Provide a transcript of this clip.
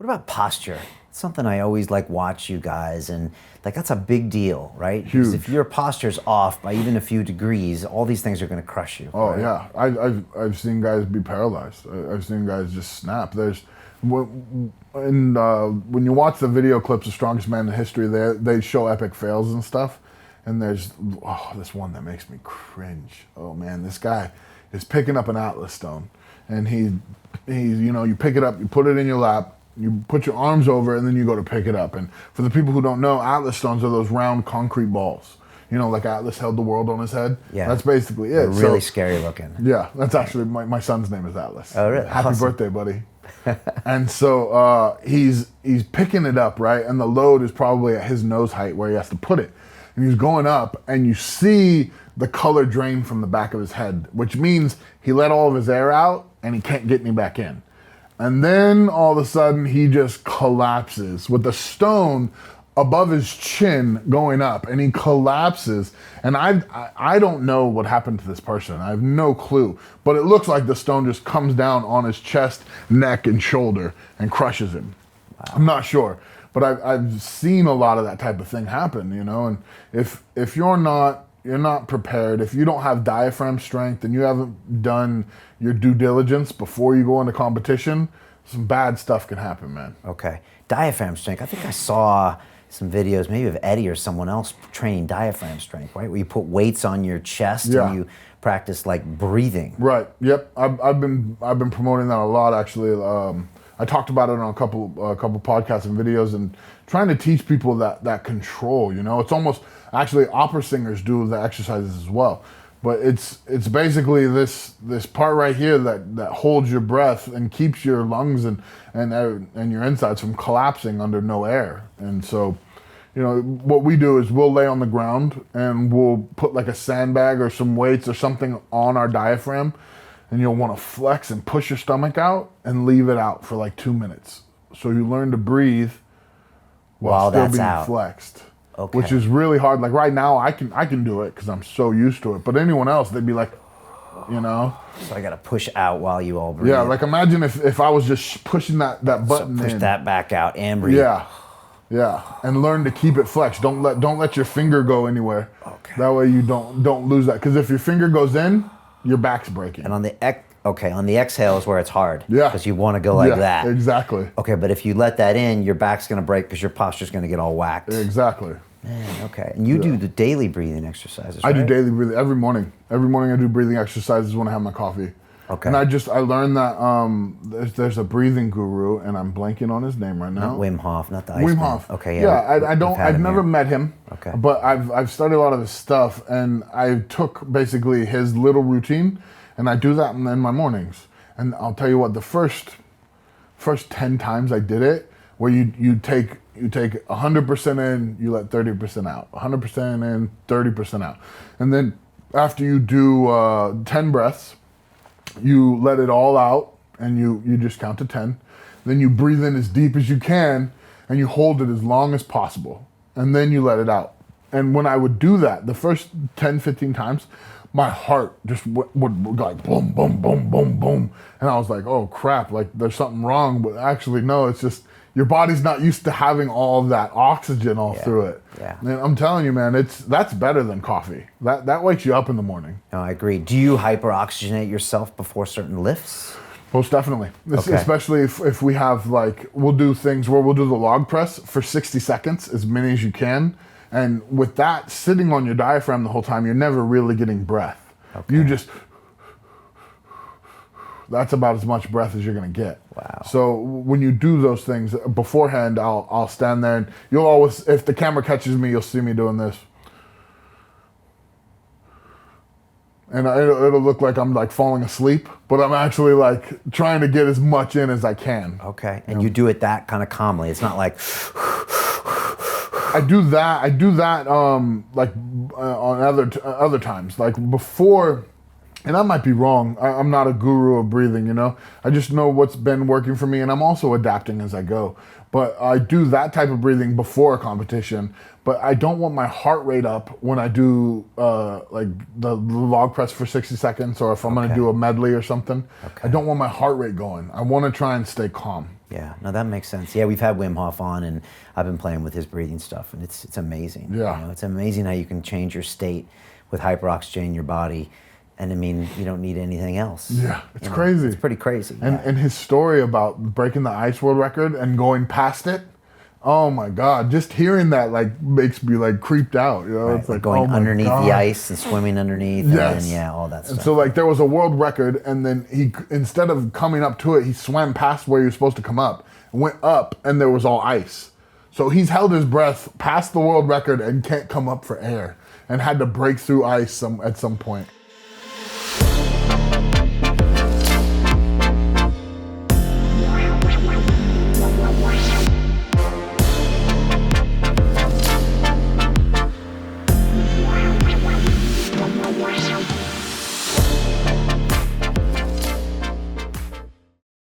What about posture? It's something I always watch you guys, and that's a big deal, right? Huge. Because if your posture's off by even a few degrees, all these things are going to crush you. Oh right? yeah, I've seen guys be paralyzed. I've seen guys just snap. When you watch the video clips of Strongest Man in History, they show epic fails and stuff. And there's this one that makes me cringe. Oh man, this guy is picking up an Atlas stone, and he's you pick it up, you put it in your lap, you put your arms over it, and then you go to pick it up. And for the people who don't know, Atlas stones are those round concrete balls. Like Atlas held the world on his head. Yeah, that's basically it. They're really scary looking. Yeah, that's actually my son's name is Atlas. Oh really? Happy Awesome. birthday, buddy. And so he's picking it up, right? And the load is probably at his nose height where he has to put it. And he's going up, and you see the color drain from the back of his head, which means he let all of his air out, and he can't get any back in. And then all of a sudden, he just collapses with the stone above his chin going up, and he collapses. And I don't know what happened to this person. I have no clue. But it looks like the stone just comes down on his chest, neck, and shoulder and crushes him. Wow. I'm not sure. But I've seen a lot of that type of thing happen, and if you're not prepared, if you don't have diaphragm strength and you haven't done your due diligence before you go into competition, some bad stuff can happen, man. Okay, diaphragm strength. I think I saw some videos, maybe of Eddie or someone else training diaphragm strength, right? Where you put weights on your chest and you practice breathing. Right. Yep. I've been promoting that a lot, actually. I talked about it on a couple podcasts and videos, and trying to teach people that control. It's almost actually opera singers do the exercises as well, but it's basically this part right here that holds your breath and keeps your lungs and your insides from collapsing under no air. And so, what we do is we'll lay on the ground and we'll put a sandbag or some weights or something on our diaphragm. And you'll want to flex and push your stomach out and leave it out for 2 minutes. So you learn to breathe while still being out. Flexed. Okay. Which is really hard. Right now, I can do it because I'm so used to it. But anyone else, they'd be like, So I got to push out while you all breathe. Yeah, imagine if I was just pushing that button push in. that back out and breathe. Yeah. And learn to keep it flexed. Don't let your finger go anywhere. Okay. That way you don't lose that. Because if your finger goes in, your back's breaking. And on the exhale is where it's hard. Yeah. Because you want to go like that. Exactly. Okay, but if you let that in, your back's going to break because your posture's going to get all whacked. Exactly. Man, okay. And you do the daily breathing exercises, right? I do daily breathing every morning. Every morning I do breathing exercises when I have my coffee. Okay. And I learned that there's a breathing guru, and I'm blanking on his name right now. Not Wim Hof, not the Iceman. Wim Hof. Okay, yeah. I've never met him. Okay. But I've studied a lot of his stuff, and I took basically his little routine, and I do that in my mornings. And I'll tell you what, the first 10 times I did it, where you take 100% in, you let 30% out. 100% in, 30% out. And then after you do 10 breaths, you let it all out, and you just count to 10. Then you breathe in as deep as you can, and you hold it as long as possible. And then you let it out. And when I would do that, the first 10, 15 times, my heart just would go boom, boom, boom, boom, boom. And I was like, oh crap, there's something wrong. But actually, no, it's just your body's not used to having all of that oxygen through it. Yeah. And I'm telling you, man, that's better than coffee. That wakes you up in the morning. No, I agree. Do you hyperoxygenate yourself before certain lifts? Most definitely. Okay. Especially if we have we'll do things where we'll do the log press for 60 seconds, as many as you can. And with that sitting on your diaphragm the whole time, you're never really getting breath. Okay. You just, that's about as much breath as you're gonna get. Wow. So when you do those things beforehand, I'll stand there, and you'll always, if the camera catches me, you'll see me doing this. And it'll look like I'm falling asleep, but I'm actually trying to get as much in as I can. Okay, and you do it that kind of calmly. It's not like... I do that on other times, before, and I might be wrong. I'm not a guru of breathing, I just know what's been working for me, and I'm also adapting as I go. But I do that type of breathing before a competition, but I don't want my heart rate up when I do the log press for 60 seconds, or if I'm going to do a medley or something. Okay. I don't want my heart rate going. I want to try and stay calm. Yeah, no, that makes sense. Yeah, we've had Wim Hof on, and I've been playing with his breathing stuff, and it's amazing. Yeah. You know, it's amazing how you can change your state with hyperoxygen in your body, and I mean, you don't need anything else. Yeah, it's crazy. It's pretty crazy. And his story about breaking the ice world record and going past it, oh my God, just hearing that like makes me like creeped out. You know, Right, it's like going oh underneath God. the ice and swimming underneath, Yes. and all that stuff. And so like there was a world record, and then he, instead of coming up to it, he swam past where he was supposed to come up, went up, and there was all ice. So he's held his breath past the world record and can't come up for air, and had to break through ice at some point.